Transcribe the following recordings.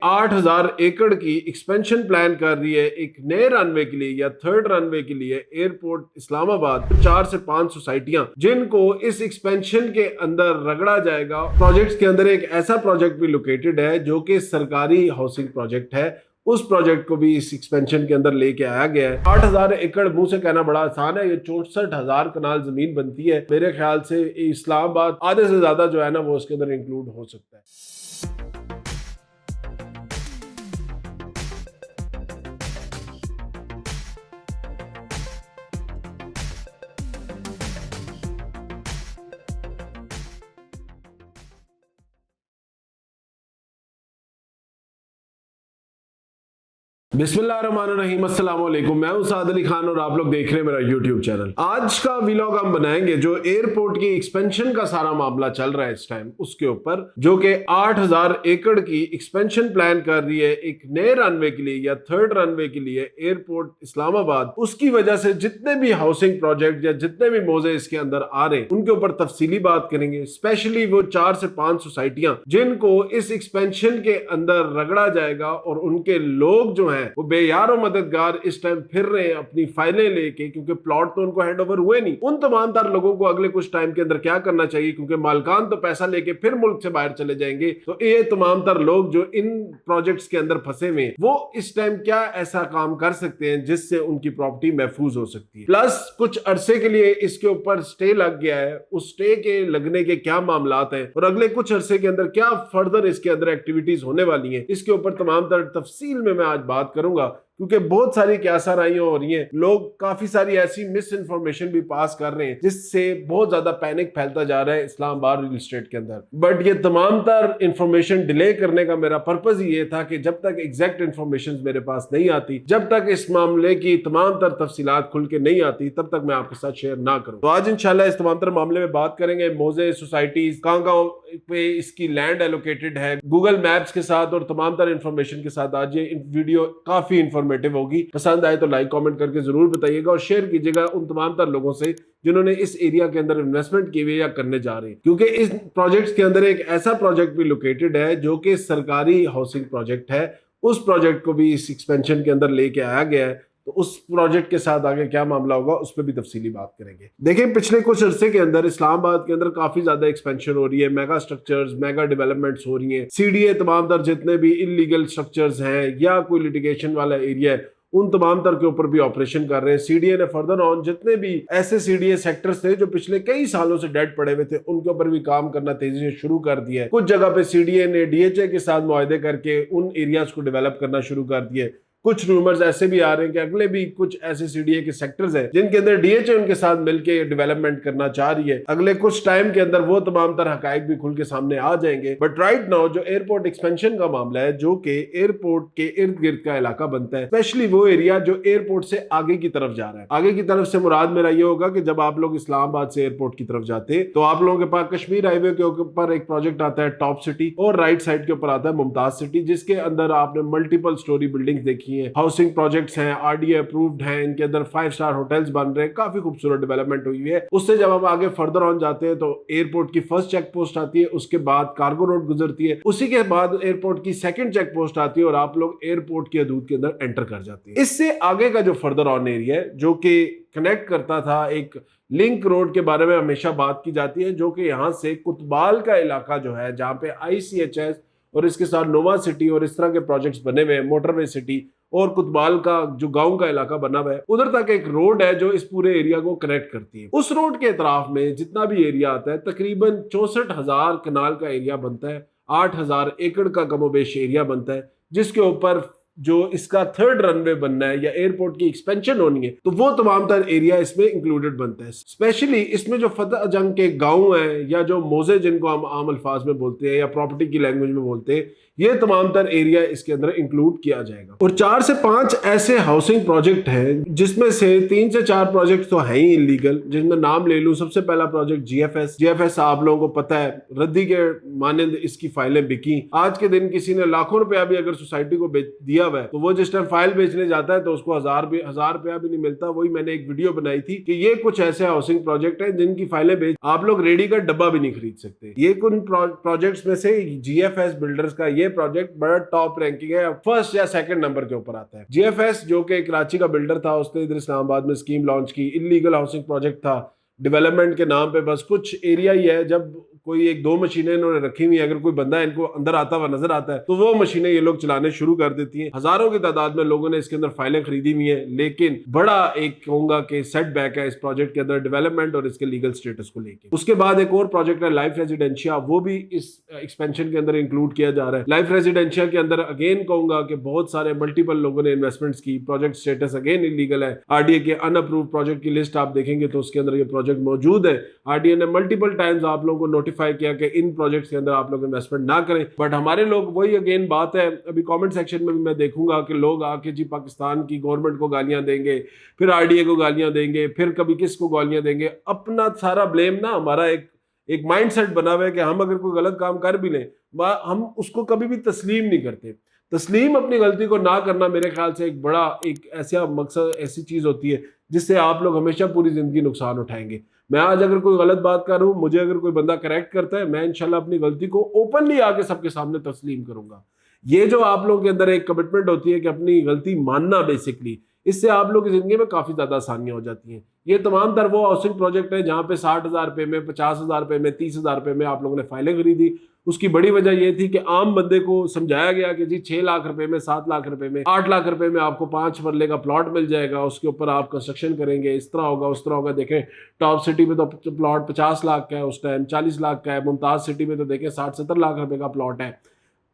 8,000 एकड़ की expansion plan कर रही है एक नए रनवे के लिए या थर्ड रनवे के लिए एयरपोर्ट इस्लामाबाद। 4 से 5 सोसाइटियां जिनको इस एक्सपेंशन के अंदर रगड़ा जाएगा। प्रोजेक्ट्स के अंदर एक ऐसा प्रोजेक्ट भी लोकेटेड है जो कि सरकारी हाउसिंग प्रोजेक्ट है। उस प्रोजेक्ट को भी इस एक्सपेंशन के अंदर लेके आया गया है। 8,000 एकड़ मुंह से कहना बड़ा आसान है, ये 64,000 कनाल जमीन बनती है। मेरे ख्याल से इस्लामाबाद आधे से ज्यादा जो है ना वो उसके अंदर इंक्लूड हो सकता है। बिस्मिल्लाहिर्रहमानिर्रहीम, अस्सलाम वालेकुम। मैं हूं साद अली खान और आप लोग देख रहे हैं मेरा यूट्यूब चैनल। आज का व्लॉग हम बनाएंगे जो एयरपोर्ट की एक्सपेंशन का सारा मामला चल रहा है इस टाइम, उसके ऊपर जो कि 8,000 एकड़ की एक्सपेंशन प्लान कर रही है एक नए रनवे के लिए या थर्ड रनवे के लिए एयरपोर्ट इस्लामाबाद। उसकी वजह से जितने भी हाउसिंग प्रोजेक्ट या जितने भी मौजे इसके अंदर आ रहे हैं उनके ऊपर तफसीली बात करेंगे। स्पेशली वो 4 से 5 सोसाइटियां जिनको इस एक्सपेंशन के अंदर रगड़ा जाएगा और उनके लोग जो है वो बेयार और मददगार इस टाइम फिर रहे हैं अपनी फाइलें लेके, क्योंकि प्लॉट तो उनको हैंड ओवर हुए नहीं। उन तमाम तार लोगों को अगले कुछ टाइम के अंदर क्या करना चाहिए, क्योंकि मालकान तो पैसा लेके फिर मुल्क से बाहर चले जाएंगे। तो ये तमाम तार लोग जो इन प्रोजेक्ट्स के अंदर फंसे हुए हैं वो इस टाइम क्या ऐसा काम कर सकते हैं जिससे उनकी प्रॉपर्टी महफूज हो सकती है। प्लस कुछ अरसे के लिए इसके ऊपर स्टे लग गया है, उस स्टे के लगने के क्या मामला हैं और अगले कुछ अरसे के अंदर क्या फर्दर इसके अंदर एक्टिविटीज होने वाली हैं, इसके ऊपर तमाम तर तफसील में मैं आज बात करूंगा। क्योंकि बहुत सारी क्यासाराइयां हो रही हैं, लोग काफी सारी ऐसी मिस इन्फॉर्मेशन भी पास कर रहे हैं जिससे बहुत ज्यादा पैनिक फैलता जा रहा है इस्लामाबाद रियल एस्टेट के अंदर। बट ये तमाम तर इंफॉर्मेशन डिले करने का मेरा पर्पज ये था कि जब तक एग्जैक्ट इंफॉर्मेशन मेरे पास नहीं आती, जब तक इस मामले की तमाम तर तफसीलात खुल के नहीं आती, तब तक मैं आपके साथ शेयर ना करूं। तो आज इंशाल्लाह इस तमाम तर मामले में बात करेंगे। मौजे सोसाइटीज कहां पे इसकी लैंड एलोकेटेड है गूगल मैप्स के साथ और तमाम तर इंफॉर्मेशन के साथ। आज ये वीडियो काफी इंफॉर्मेटिव होगी। पसंद आए तो लाइक कमेंट करके जरूर बताइएगा और शेयर कीजिएगा उन तमाम तर लोगों से जिन्होंने इस एरिया के अंदर इन्वेस्टमेंट की हुई या करने जा रहे हैं, क्योंकि इस प्रोजेक्ट्स के अंदर एक ऐसा प्रोजेक्ट भी लोकेटेड है जो कि सरकारी हाउसिंग प्रोजेक्ट है। उस प्रोजेक्ट को भी इस एक्सपेंशन के अंदर लेके आया गया है। तो उस प्रोजेक्ट के साथ आगे क्या मामला होगा उस पर भी तफसीली बात करेंगे। देखिए, पिछले कुछ अरसे के अंदर इस्लामाबाद के अंदर काफी ज्यादा एक्सपेंशन हो रही है, मेगा स्ट्रक्चर्स, मेगा डेवलपमेंट्स हो रही हैं। सीडीए तमाम तर जितने भी इलीगल स्ट्रक्चर्स हैं या कोई लिटिगेशन वाला एरिया है उन तमाम तर के ऊपर भी ऑपरेशन कर रहे हैं। सीडीए ने फर्दर ऑन जितने भी ऐसे सीडीए सेक्टर्स थे जो पिछले कई सालों से डेड पड़े हुए थे उनके ऊपर भी काम करना तेजी से शुरू कर दिया है। कुछ जगह पे सीडीए ने डीएचए के साथ मुआहदे करके उन एरियाज को डेवलप करना शुरू कर दिया है। कुछ रूमर्स ऐसे भी आ रहे हैं कि अगले भी कुछ ऐसे सीडीए के सेक्टर्स हैं जिनके अंदर डीएचए उनके साथ मिलकर डेवलपमेंट करना चाह रही है। अगले कुछ टाइम के अंदर वो तमाम तरह हकायक भी खुल के सामने आ जाएंगे। बट राइट नाउ जो एयरपोर्ट एक्सपेंशन का मामला है, जो कि एयरपोर्ट के इर्द गिर्द का इलाका बनता है, स्पेशली वो एरिया जो एयरपोर्ट से आगे की तरफ जा रहा है। आगे की तरफ से मुराद मेरा ये होगा कि जब आप लोग इस्लामाबाद से एयरपोर्ट की तरफ जाते हैं तो आप लोगों के पास कश्मीर हाईवे के ऊपर एक प्रोजेक्ट आता है टॉप सिटी, और राइट साइड के ऊपर आता है मुमताज सिटी, जिसके अंदर आपने मल्टीपल स्टोरी बिल्डिंग देखी है। हाउसिंग प्रोजेक्ट्स हैं, आरडीए अप्रूव्ड हैं, इनके अंदर 5 स्टार होटल्स बन रहे हैं, काफी खूबसूरत डेवलपमेंट हुई है। उससे जब हम आगे फर्दर ऑन जाते हैं तो एयरपोर्ट की फर्स्ट चेक पोस्ट आती है, उसके बाद कार्गो रोड गुजरती है, उसी के बाद एयरपोर्ट की सेकंड चेक पोस्ट आती है और आप लोग एयरपोर्ट की हदूद के अंदर एंटर कर जाते हैं। इससे आगे का जो फर्दर ऑन एरिया है जो कि कनेक्ट करता था, एक लिंक रोड के बारे में हमेशा बात की जाती है, जो कि यहां से कुतबाल का इलाका जो है जहां पे आईसीएचएस और इसके साथ नोवा सिटी और इस तरह के प्रोजेक्ट्स बने हुए हैं, मोटरवे सिटी और कुतबाल का जो गांव का इलाका बना हुआ है, उधर तक एक रोड है जो इस पूरे एरिया को कनेक्ट करती है। उस रोड के अतराफ में जितना भी एरिया आता है तकरीबन 64,000 कनाल का एरिया बनता है, 8,000 एकड़ का कमोबेश एरिया बनता है, जिसके ऊपर जो इसका थर्ड रनवे बनना है या एयरपोर्ट की एक्सपेंशन होनी है तो वो तमाम तर एरिया इसमें इंक्लूडेड बनता है। स्पेशली इसमें जो फतह जंग के गांव हैं या जो मौजे जिनको हम आम अल्फाज में बोलते हैं या प्रॉपर्टी की लैंग्वेज में बोलते हैं, ये तमाम तर एरिया इसके अंदर इंक्लूड किया जाएगा। और 4 से 5 ऐसे हाउसिंग प्रोजेक्ट हैं जिसमें से 3 से 4 प्रोजेक्ट तो हैं ही इलीगल, जिसमें नाम ले लूं। सबसे पहला प्रोजेक्ट जीएफएस आप लोगों को पता है, रद्दी के मानंद इसकी फाइलें बिकी। आज के दिन किसी ने लाखों रुपया भी अगर सोसाइटी को दिया हुआ है तो वो जिस टाइम फाइल बेचने जाता है तो उसको 1000 रुपया भी नहीं मिलता। वही मैंने एक वीडियो बनाई थी कि ये कुछ ऐसे हाउसिंग प्रोजेक्ट है जिनकी फाइलें बेच आप लोग रेडी का डब्बा भी नहीं खरीद सकते। ये कुछ प्रोजेक्ट्स में से जीएफएस बिल्डर्स का ये प्रोजेक्ट बड़ा टॉप रैंकिंग है, फर्स्ट या सेकंड नंबर के ऊपर आता है। जीएफएस जो कि कराची का बिल्डर था, उसने इधर इस्लामाबाद में स्कीम लॉन्च की, इलीगल हाउसिंग प्रोजेक्ट था, डेवलपमेंट के नाम पे बस कुछ एरिया ही है, जब कोई एक दो मशीनें इन्होंने रखी हुई है, अगर कोई बंदा इनको अंदर आता हुआ नजर आता है तो वो मशीनें ये लोग चलाने शुरू कर देती हैं। हजारों की तादाद में लोगों ने इसके अंदर फाइलें खरीदी हुई हैं, लेकिन बड़ा एक कहूंगा कि सेटबैक है इस प्रोजेक्ट के अंदर डेवलपमेंट और इसके लीगल स्टेटस को लेकर। उसके बाद एक और प्रोजेक्ट है लाइफ रेजिडेंशिया, वो भी इस एक्सपेंशन के अंदर इंक्लूड किया जा रहा है। लाइफ रेजिडेंशिया के अंदर अगेन कहूंगा कि बहुत सारे मल्टीपल लोगों ने इन्वेस्टमेंट्स की, प्रोजेक्ट स्टेटस अगेन इलीगल है। आरडीए के अनअप्रूव प्रोजेक्ट की लिस्ट आप देखेंगे तो उसके अंदर ये प्रोजेक्ट मौजूद है। आरडीए ने मल्टीपल टाइम्स आप लोगों को नोटिफाई किया कि इन प्रोजेक्ट्स के अंदर आप लोग इन्वेस्टमेंट ना करें, बट हमारे लोग वही अगेन बात है, अभी कमेंट सेक्शन में भी मैं देखूंगा कि लोग आके जी पाकिस्तान की गवर्नमेंट को गालियां देंगे, फिर आरडीए को गालियां देंगे, फिर कभी किसको गालियां देंगे। अपना सारा ब्लेम ना हमारा एक माइंडसेट बना हुआ है कि हम अगर कोई गलत काम कर भी लें हम उसको कभी भी तस्लीम नहीं करते। तस्लीम अपनी गलती को ना करना मेरे ख्याल से एक बड़ा एक ऐसा मकसद, ऐसी चीज होती है जिससे आप लोग हमेशा पूरी जिंदगी नुकसान उठाएंगे। मैं आज अगर कोई गलत बात करूं, मुझे अगर कोई बंदा करेक्ट करता है, मैं इंशाल्लाह अपनी गलती को ओपनली आके सबके सामने तस्लीम करूंगा। ये जो आप लोगों के अंदर एक कमिटमेंट होती है कि अपनी गलती मानना, बेसिकली इससे आप लोग की जिंदगी में काफी ज्यादा आसानियां हो जाती हैं। ये तमाम तर वो हाउसिंग प्रोजेक्ट है जहां पे 60,000 रुपए में, 50,000 रुपए में, 30,000 रुपए में आप लोगों ने फाइलें खरीदी। उसकी बड़ी वजह यह थी कि आम बंदे को समझाया गया कि जी 6 लाख रुपए में, 7 लाख रुपए में, 8 लाख रुपए में आपको 5 मरले का प्लॉट मिल जाएगा, उसके ऊपर आप कंस्ट्रक्शन करेंगे, इस तरह होगा उस तरह होगा। देखें टॉप सिटी में तो प्लॉट 50 लाख का है, उस टाइम 40 लाख का है। मुमताज सिटी में तो देखें 60-70 लाख रुपए का प्लॉट है।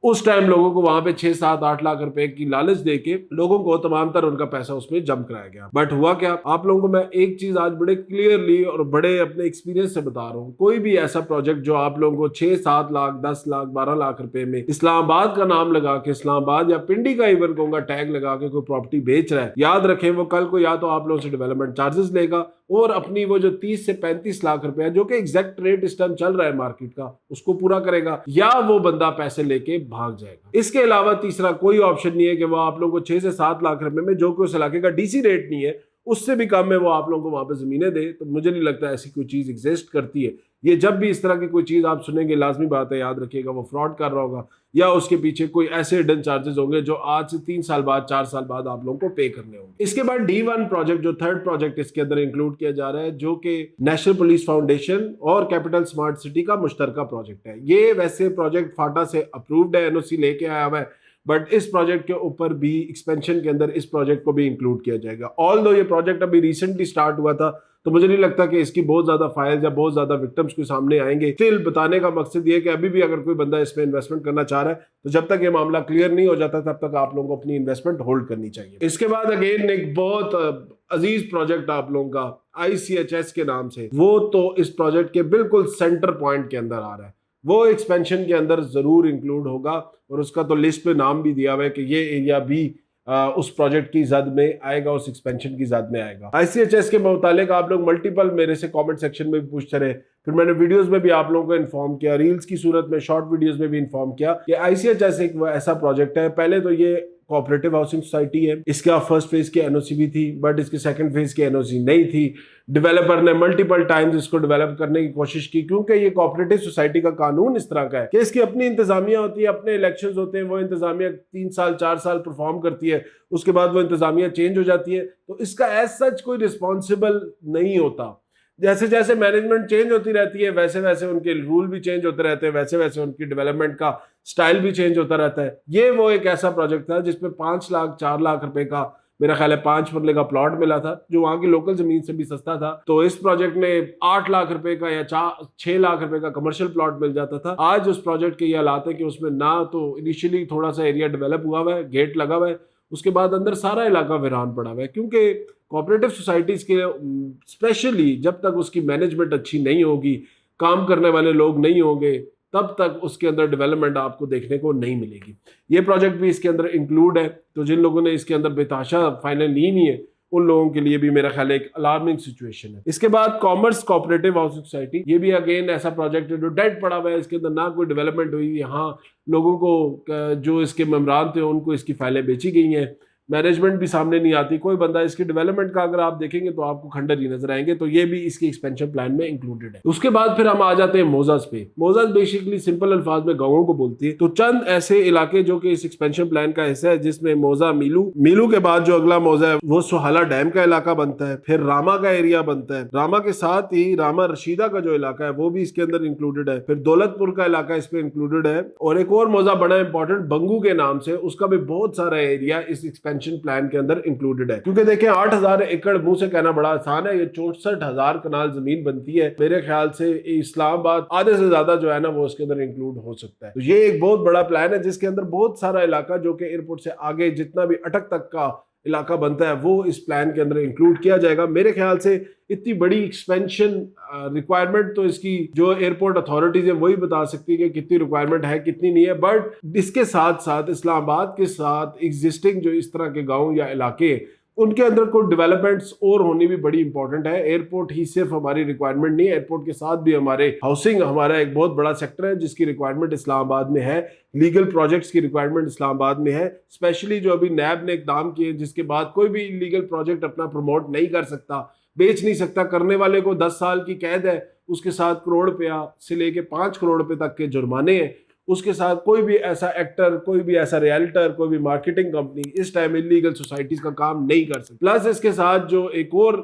उस टाइम लोगों को वहां पे 6-7-8 लाख रुपए की लालच देके लोगों को तमाम तरह उनका पैसा उसमें जम कराया गया। बट हुआ क्या, आप लोगों को मैं एक चीज आज बड़े क्लियरली और बड़े अपने एक्सपीरियंस से बता रहा हूँ, कोई भी ऐसा प्रोजेक्ट जो आप लोगों को 6-7 लाख, 10 लाख, 12 लाख रुपए में इस्लामाबाद का नाम लगा के, इस्लामाबाद या पिंडी का इवन कहूंगा टैग लगा के कोई प्रॉपर्टी बेच रहा है, याद रखें वो कल को या तो आप लोगों से डेवलपमेंट चार्जेस लेगा और अपनी वो जो 30 से 35 लाख रुपए जो कि एग्जैक्ट रेट इस टाइम चल रहा है मार्केट का, उसको पूरा करेगा, या वो बंदा पैसे लेके भाग जाएगा। इसके अलावा तीसरा कोई ऑप्शन नहीं है कि वो आप लोगों को 6 से 7 लाख रुपए में, जो कि उस इलाके का डीसी रेट नहीं है, उससे भी कम में वो आप लोगों को वहां पे जमीनें दे। तो मुझे नहीं लगता ऐसी कोई चीज एग्जिस्ट करती है। ये जब भी इस तरह की कोई चीज आप सुनेंगे, लाजमी बात है याद रखिएगा वो फ्रॉड कर रहा होगा या उसके पीछे कोई ऐसे हिडन चार्जेस होंगे जो आज से 3 साल बाद, 4 साल बाद आप लोगों को पे करने होंगे। इसके बाद D1 प्रोजेक्ट, जो थर्ड प्रोजेक्ट इसके अंदर इंक्लूड किया जा रहा है, जो कि नेशनल पुलिस फाउंडेशन और कैपिटल स्मार्ट सिटी का मुश्तरका प्रोजेक्ट है। ये वैसे प्रोजेक्ट फाटा से अप्रूव्ड है, एनओसी लेके आया हुआ है, बट इस प्रोजेक्ट के ऊपर भी एक्सपेंशन के अंदर इस प्रोजेक्ट को भी इंक्लूड किया जाएगा। ऑल दो ये प्रोजेक्ट अभी रिसेंटली स्टार्ट हुआ था, तो मुझे नहीं लगता कि इसकी बहुत ज्यादा फाइल्स या बहुत ज्यादा विक्टिम्स के सामने आएंगे। स्टिल बताने का मकसद ये है कि अभी भी अगर कोई बंदा इसमें इन्वेस्टमेंट करना चाह रहा है तो जब तक ये मामला क्लियर नहीं हो जाता तब तक आप लोगों को अपनी इन्वेस्टमेंट होल्ड करनी चाहिए। इसके बाद अगेन एक बहुत अजीज प्रोजेक्ट आप लोगों का ICHS के नाम से, वो तो इस प्रोजेक्ट के बिल्कुल सेंटर पॉइंट के अंदर आ रहा है। वो एक्सपेंशन के अंदर जरूर इंक्लूड होगा और उसका तो लिस्ट पे नाम भी दिया हुआ है कि ये एरिया भी उस प्रोजेक्ट की जद में आएगा, उस एक्सपेंशन की जद में आएगा। ICHS के मुतालिक आप लोग मल्टीपल मेरे से कमेंट सेक्शन में भी पूछते रहे, फिर मैंने वीडियोस में भी आप लोगों को इन्फॉर्म किया, रील्स की सूरत में, शॉर्ट वीडियोस में भी इन्फॉर्म किया कि ICHS एक ऐसा प्रोजेक्ट है। पहले तो ये कोऑपरेटिव हाउसिंग सोसाइटी है, इसका फर्स्ट फेज की एनओसी भी थी, बट इसके सेकंड फेज की एनओसी नहीं थी। डेवलपर ने मल्टीपल टाइम्स इसको डेवलप करने की कोशिश की, क्योंकि ये कोऑपरेटिव सोसाइटी का कानून इस तरह का है कि इसकी अपनी इंतजामिया होती है, अपने इलेक्शंस होते हैं, वो इंतजामिया 3 साल 4 साल परफॉर्म करती है, उसके बाद वो इंतजामिया चेंज हो जाती है, तो इसका एज सच कोई रिस्पॉन्सिबल नहीं होता। जैसे जैसे मैनेजमेंट चेंज होती रहती है वैसे वैसे उनके रूल भी चेंज होते रहते हैं, वैसे वैसे उनकी डेवलपमेंट का स्टाइल भी चेंज होता रहता है। ये वो एक ऐसा प्रोजेक्ट था जिसमें 5 लाख 4 लाख रुपए का, मेरा ख्याल है 5 मरले का प्लॉट मिला था, जो वहां की लोकल जमीन से भी सस्ता था। तो इस प्रोजेक्ट में 8 लाख रुपए का या 6 लाख रुपए का कमर्शियल प्लॉट मिल जाता था। आज उस प्रोजेक्ट के ये हालात है कि उसमें ना तो इनिशियली थोड़ा सा एरिया डेवलप हुआ हुआ है, गेट लगा हुआ है, उसके बाद अंदर सारा इलाका वीरान पड़ा हुआ है, क्योंकि कोऑपरेटिव सोसाइटीज के स्पेशली जब तक उसकी मैनेजमेंट अच्छी नहीं होगी, काम करने वाले लोग नहीं होंगे, तब तक उसके अंदर डेवलपमेंट आपको देखने को नहीं मिलेगी। ये प्रोजेक्ट भी इसके अंदर इंक्लूड है, तो जिन लोगों ने इसके अंदर बेताशा फाइनल ली नहीं है उन लोगों के लिए भी मेरा ख्याल है एक अलार्मिंग सिचुएशन है। इसके बाद कॉमर्स कोऑपरेटिव हाउसिंग सोसाइटी, ये भी अगेन ऐसा प्रोजेक्ट है जो डेड पड़ा हुआ है, इसके अंदर ना कोई डेवलपमेंट हुई। यहाँ लोगों को जो इसके मेम्बरान थे उनको इसकी फाइलें बेची गई हैं, मैनेजमेंट भी सामने नहीं आती, कोई बंदा इसकी डेवलपमेंट का अगर आप देखेंगे तो आपको खंडर ही नजर आएंगे। तो ये भी इसकी एक्सपेंशन प्लान में इंक्लूडेड है। उसके बाद फिर हम आ जाते हैं मोजाज पे। मोजाज बेसिकली सिंपल अल्फाज में गांवों को बोलती है। तो चंद ऐसे इलाके जो कि इस एक्सपेंशन प्लान का हिस्सा है, जिसमें मोजा मीलू के बाद जो अगला मोजा है वो सुहाला डैम का इलाका बनता है, फिर रामा का एरिया बनता है, रामा के साथ ही रामा रशीदा का जो इलाका है वो भी इसके अंदर इंक्लूडेड है, फिर दौलतपुर का इलाका इसमें इंक्लूडेड है, और एक और मौजा बड़ा इंपॉर्टेंट बंगू के नाम से, उसका भी बहुत सारा एरिया इस एक्सपेंशन प्लान के अंदर इंक्लूडेड है। क्योंकि देखें 8,000 एकड़ मुंह से कहना बड़ा आसान है, ये 64,000 कनाल जमीन बनती है। मेरे ख्याल से इस्लामाबाद आधे से ज्यादा जो है ना वो इसके अंदर इंक्लूड हो सकता है। तो ये एक बहुत बड़ा प्लान है जिसके अंदर बहुत सारा इलाका जो कि एयरपोर्ट से आगे जितना भी अटक तक का इलाका बनता है वो इस प्लान के अंदर इंक्लूड किया जाएगा। मेरे ख्याल से इतनी बड़ी एक्सपेंशन रिक्वायरमेंट तो इसकी जो एयरपोर्ट अथॉरिटीज है वही बता सकती है कि कितनी रिक्वायरमेंट है कितनी नहीं है। बट इसके साथ साथ इस्लामाबाद के साथ एग्जिस्टिंग जो इस तरह के गांव या इलाके उनके अंदर कोई डेवलपमेंट्स और होनी भी बड़ी इंपॉर्टेंट है। एयरपोर्ट ही सिर्फ हमारी रिक्वायरमेंट नहीं है, एयरपोर्ट के साथ भी हमारे हाउसिंग हमारा एक बहुत बड़ा सेक्टर है जिसकी रिक्वायरमेंट इस्लामाबाद में है। लीगल प्रोजेक्ट्स की रिक्वायरमेंट इस्लामाबाद में है, स्पेशली जो अभी नैब ने इकदाम किए जिसके बाद कोई भी इलीगल प्रोजेक्ट अपना प्रमोट नहीं कर सकता, बेच नहीं सकता। करने वाले को 10 साल की कैद है, उसके साथ करोड़ रुपया से लेके 5 करोड़ रुपए तक के जुर्माने हैं। उसके साथ कोई भी ऐसा एक्टर, कोई भी ऐसा रियल्टर, कोई भी मार्केटिंग कंपनी इस टाइम इलीगल सोसाइटीज का काम नहीं कर सकती। प्लस इसके साथ जो एक और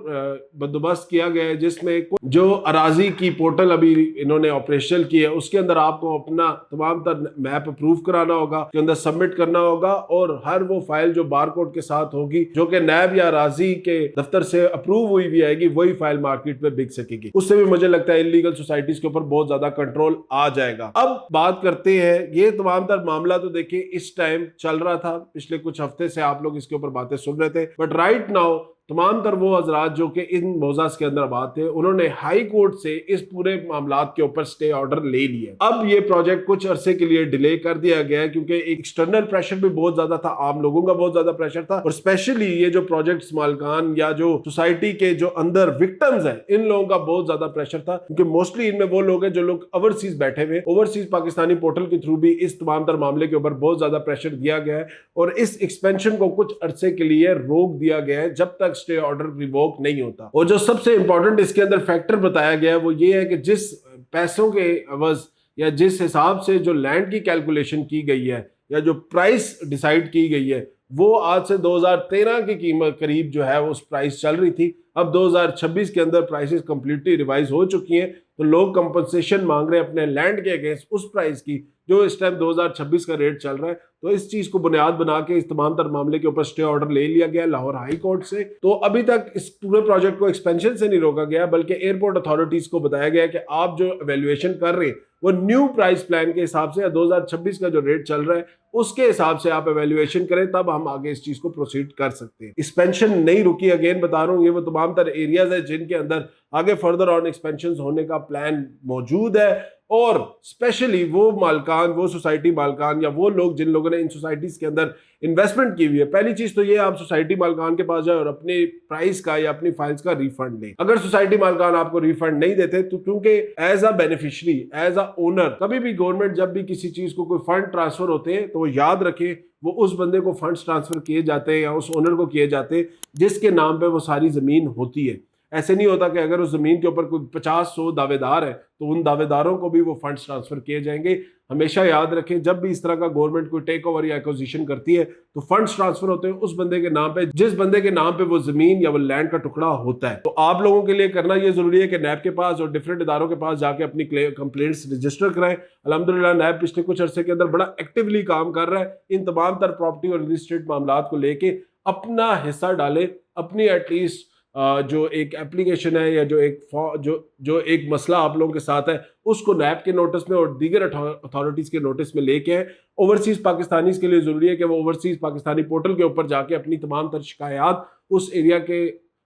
बंदोबस्त किया गया है जिसमें जो अराजी की पोर्टल अभी इन्होंने ऑपरेशनल की है उसके अंदर आपको अपना तमाम तर मैप अप्रूव कराना होगा, उसके अंदर सबमिट करना होगा, और हर वो फाइल जो बारकोड के साथ होगी जो कि नैब या अराजी के दफ्तर से अप्रूव हुई भी आएगी वही फाइल मार्केट में बिक सकेगी। उससे भी मुझे लगता है इलीगल सोसाइटीज के ऊपर बहुत ज्यादा कंट्रोल आ जाएगा। अब बात करते है ये तमाम तर मामला तो देखिए इस टाइम चल रहा था, पिछले कुछ हफ्ते से आप लोग इसके ऊपर बातें सुन रहे थे, बट राइट नाउ तमाम तर वो हजरात जो कि इन मोजाज के अंदर बात थे उन्होंने हाई कोर्ट से इस पूरे मामलात के ऊपर स्टे ऑर्डर ले लिया। अब ये प्रोजेक्ट कुछ अरसे के लिए डिले कर दिया गया है क्योंकि एक्सटर्नल प्रेशर भी बहुत ज्यादा था, आम लोगों का बहुत ज्यादा प्रेशर था, और स्पेशली ये जो प्रोजेक्ट मालकान या जो सोसाइटी के जो अंदर विक्टिम्स हैं इन लोगों का बहुत ज्यादा प्रेशर था, क्योंकि मोस्टली इनमें वो लोग हैं जो लोग ओवरसीज बैठे हुए, ओवरसीज पाकिस्तानी पोर्टल के थ्रू भी इस तमाम तर मामले के ऊपर बहुत ज्यादा प्रेशर दिया गया है, और इस एक्सपेंशन को कुछ अरसे के लिए रोक दिया गया है जब तक स्टे ऑर्डर रिवोक नहीं होता। और जो सबसे इंपॉर्टेंट इसके अंदर फैक्टर बताया गया है वो ये है कि जिस पैसों के अवज या जिस हिसाब से जो लैंड की कैलकुलेशन की गई है या जो प्राइस डिसाइड की गई है वो आज से 2013 की कीमत करीब जो है उस प्राइस चल रही थी। अब 2026 के अंदर प्राइसेस कंप्लीटली रिवाइज हो चुकी हैं, तो लोग कंपनसेशन मांग रहे हैं अपने लैंड के अगेंस्ट उस प्राइस की जो इस टाइम 2026 का रेट चल रहा है। तो इस चीज को बुनियाद बना के इस तमाम तर मामले के ऊपर स्टे ऑर्डर ले लिया गया लाहौर हाई कोर्ट से। तो अभी तक इस पूरे प्रोजेक्ट को एक्सपेंशन से नहीं रोका गया, बल्कि एयरपोर्ट अथॉरिटीज को बताया गया कि आप जो एवेल्युएशन कर रहे हैं वो न्यू प्राइस प्लान के हिसाब से 2026 का जो रेट चल रहा है उसके हिसाब से आप एवेल्युएशन करें, तब हम आगे इस चीज को प्रोसीड कर सकते हैं। एक्सपेंशन नहीं रुकी, अगेन बता रहा हूं, ये वो तमाम तर एरियाज है जिनके अंदर आगे फर्दर ऑन एक्सपेंशन होने का प्लान मौजूद है, और स्पेशली वो मालकान, वो सोसाइटी मालकान या वो लोग जिन लोगों ने इन सोसाइटीज के अंदर इन्वेस्टमेंट की हुई है। पहली चीज तो ये आप सोसाइटी मालकान के पास जाए और अपने प्राइस का या अपनी फाइल्स का रिफंड लें। अगर सोसाइटी मालकान आपको रिफंड नहीं देते तो क्योंकि as a beneficiary, as a owner, कभी भी गवर्नमेंट जब भी किसी चीज को कोई फंड ट्रांसफर होते हैं तो वो याद रखे वो उस बंदे को फंड्स ट्रांसफर किए जाते हैं या उस ओनर को किए जाते हैं जिसके नाम पे वो सारी जमीन होती है। ऐसे नहीं होता कि अगर उस जमीन के ऊपर कोई 50-100 दावेदार है तो उन दावेदारों को भी वो फंड्स ट्रांसफर किए जाएंगे। हमेशा याद रखें जब भी इस तरह का गवर्नमेंट कोई टेक ओवर या एक्विजिशन करती है तो फंड्स ट्रांसफर होते हैं उस बंदे के नाम पे जिस बंदे के नाम पे वो जमीन या वो लैंड का टुकड़ा होता है। तो आप लोगों के लिए करना ये जरूरी है कि नैब के पास और डिफरेंट इदारों के पास जाके अपनी कंप्लेंट्स रजिस्टर कराएं। अल्हम्दुलिल्लाह नैब पिछले कुछ अरसे के अंदर बड़ा एक्टिवली काम कर रहा है एक तमाम तर प्रॉपर्टी और रियल एस्टेट मामलात को लेके। अपना हिस्सा डाले, अपनी एटलीस्ट जो एक एप्लीकेशन है या जो एक मसला आप लोगों के साथ है उसको नैब के नोटिस में और दीगर अथॉरिटीज के नोटिस में लेके आए। ओवरसीज पाकिस्तानीज के लिए जरूरी है कि वो ओवरसीज पाकिस्तानी पोर्टल के ऊपर जाके अपनी तमाम तर शिकायत, उस एरिया के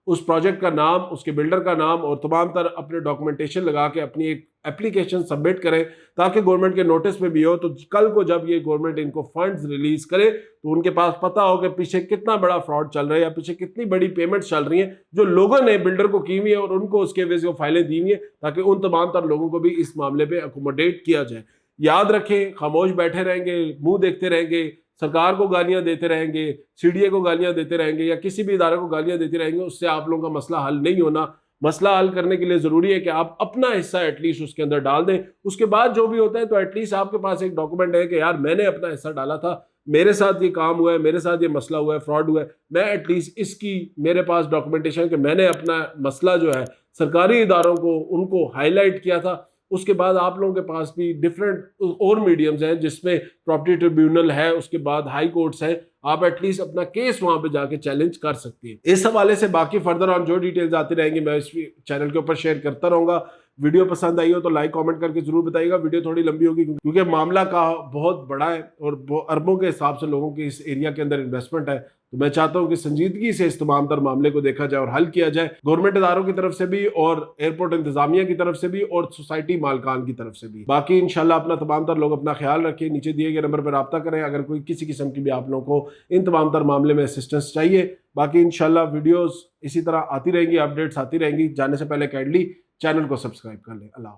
उस प्रोजेक्ट का नाम, उसके बिल्डर का नाम और तमाम तर अपने डॉक्यूमेंटेशन लगा के अपनी एक एप्लीकेशन सबमिट करें ताकि गवर्नमेंट के नोटिस में भी हो। तो कल को जब ये गवर्नमेंट इनको फंड्स रिलीज करे तो उनके पास पता हो कि पीछे कितना बड़ा फ्रॉड चल रहा है या पीछे कितनी बड़ी पेमेंट चल रही है जो लोगों ने बिल्डर को की हुई है और उनको उसके वजह से फाइलें दी हुई है, ताकि उन तमाम तर लोगों को भी इस मामले पर अकोमोडेट किया जाए। याद रखें, खामोश बैठे रहेंगे, मुंह देखते रहेंगे, सरकार को गालियां देते रहेंगे, सीडीए को गालियां देते रहेंगे या किसी भी इदारे को गालियां देते रहेंगे, उससे आप लोगों का मसला हल नहीं होना। मसला हल करने के लिए जरूरी है कि आप अपना हिस्सा एटलीस्ट उसके अंदर डाल दें। उसके बाद जो भी होता है तो एटलीस्ट आपके पास एक डॉक्यूमेंट है कि यार मैंने अपना हिस्सा डाला था, मेरे साथ ये काम हुआ है, मेरे साथ ये मसला हुआ है, फ्रॉड हुआ है, मैं एटलीस्ट इसकी मेरे पास डॉक्यूमेंटेशन कि मैंने अपना मसला जो है सरकारी इदारों को उनको हाईलाइट किया था। उसके बाद आप लोगों के पास भी डिफरेंट और मीडियम्स हैं जिसमें प्रॉपर्टी ट्रिब्यूनल है, उसके बाद हाई कोर्ट्स हैं, आप एटलीस्ट अपना केस वहां पे जाके चैलेंज कर सकती है। इस हवाले से बाकी फर्दर ऑन जो डिटेल्स आती रहेंगी मैं इस चैनल के ऊपर शेयर करता रहूंगा। वीडियो पसंद आई हो तो लाइक कमेंट करके जरूर बताइएगा। वीडियो थोड़ी लंबी होगी क्योंकि मामला का बहुत बड़ा है और अरबों के हिसाब से लोगों की इस एरिया के अंदर इन्वेस्टमेंट है, तो मैं चाहता हूं कि संजीदगी से इस तमाम तर मामले को देखा जाए और हल किया जाए, गवर्नमेंट इदारों की तरफ से भी और एयरपोर्ट इंतजामिया की तरफ से भी और सोसाइटी मालकान की तरफ से भी। बाकी इंशाल्लाह अपना तमाम तर लोग अपना ख्याल रखिए, नीचे दिए गए नंबर पर रब्ता करें अगर कोई किसी किस्म की भी आप लोगों को इन तमाम तर मामले में असिस्टेंस चाहिए। बाकी इंशाल्लाह वीडियोस इसी तरह आती रहेंगी, अपडेट्स आती रहेंगी। जाने से पहले काइंडली चैनल को सब्सक्राइब कर लें। अल्लाह।